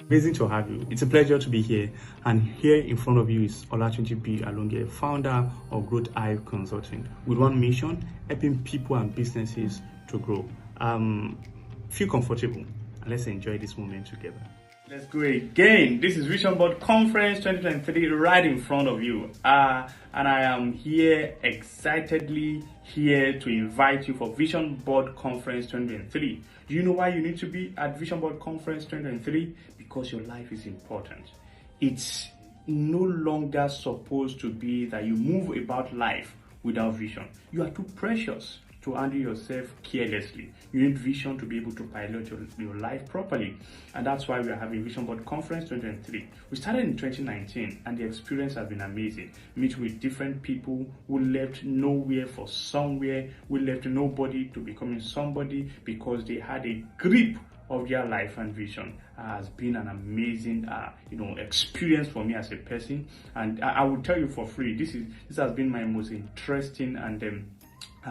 Amazing to have you. It's a pleasure to be here. And here in front of you is Olatunji B. Alonge, founder of Growth Hive Consulting, with one mission: helping people and businesses to grow. Feel comfortable and let's enjoy this moment together. Let's go again. This is Vision Board Conference 2023 right in front of you. And I am here excitedly here to invite you for Vision Board Conference 2023. Do you know why you need to be at Vision Board Conference 2023? Because your life is important. It's no longer supposed to be that you move about life without vision. You are too precious to handle yourself carelessly. You need vision to be able to pilot your life properly. And that's why we are having Vision Board Conference 2023. We started in 2019 and the experience has been amazing. Meet with different people who left nowhere for somewhere, who left nobody to becoming somebody because they had a grip of their life and vision. Has been an amazing experience for me as a person, and I will tell you for free, this has been my most interesting and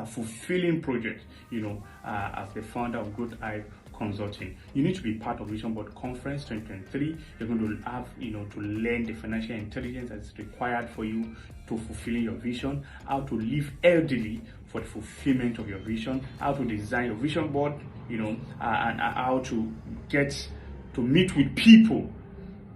fulfilling project, as the founder of Growth Hive Consulting. You need to be part of Vision Board Conference 2023. You're going to have, to learn the financial intelligence that's required for you to fulfilling your vision, how to live elderly for the fulfillment of your vision, how to design your vision board, and how to get to meet with people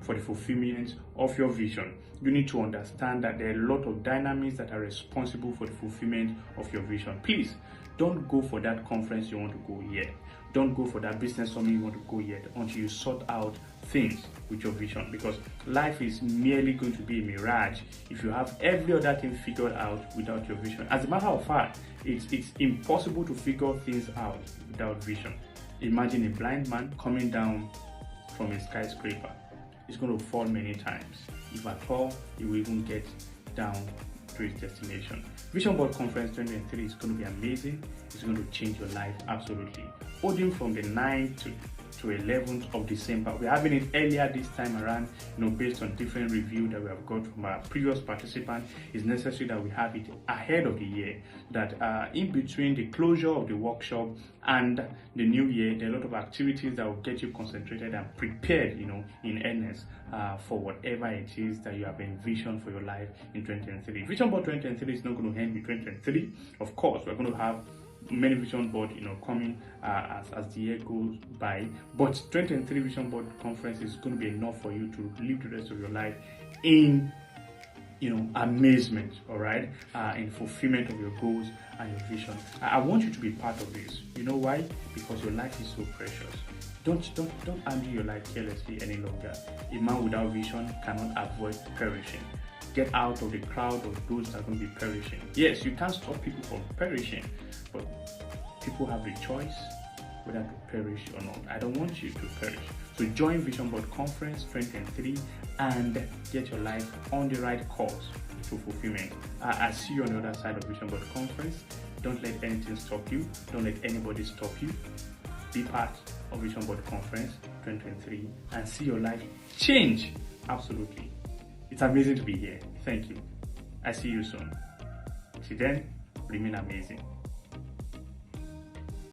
for the fulfillment of your vision. You need to understand that there are a lot of dynamics that are responsible for the fulfillment of your vision. Please don't go for that conference you want to go yet. Don't go for that business summit you want to go yet until you sort out things with your vision, because life is merely going to be a mirage if you have every other thing figured out without your vision. As a matter of fact, it's impossible to figure things out without vision. Imagine a blind man coming down from a skyscraper. He's going to fall many times. If at all, he will even get down to his destination. Vision Board Conference 2023 is going to be amazing. It's going to change your life absolutely. Holding from the 9th to 11th of December. We're having it earlier this time around, based on different review that we have got from our previous participants. It's necessary that we have it ahead of the year, that in between the closure of the workshop and the new year, there are a lot of activities that will get you concentrated and prepared, in earnest for whatever it is that you have envisioned for your life in 2023. Vision Board 2023 is not going to end with 2023. Of course, we're going to have many vision board coming as the year goes by, but 2023 Vision Board Conference is going to be enough for you to live the rest of your life in amazement, all right, in fulfillment of your goals and your vision. I want you to be part of this. You know why? Because your life is so precious. Don't handle your life carelessly any longer. A man without vision cannot avoid perishing. Get out of the crowd of those that are going to be perishing. Yes, you can't stop people from perishing, but people have the choice whether to perish or not. I don't want you to perish. So join Vision Board Conference 2023 and get your life on the right course to fulfillment. I see you on the other side of Vision Board Conference. Don't let anything stop you. Don't let anybody stop you. Be part of Vision Board Conference 2023 and see your life change absolutely. It's amazing to be here. Thank you. I see you soon. Till then, remain amazing.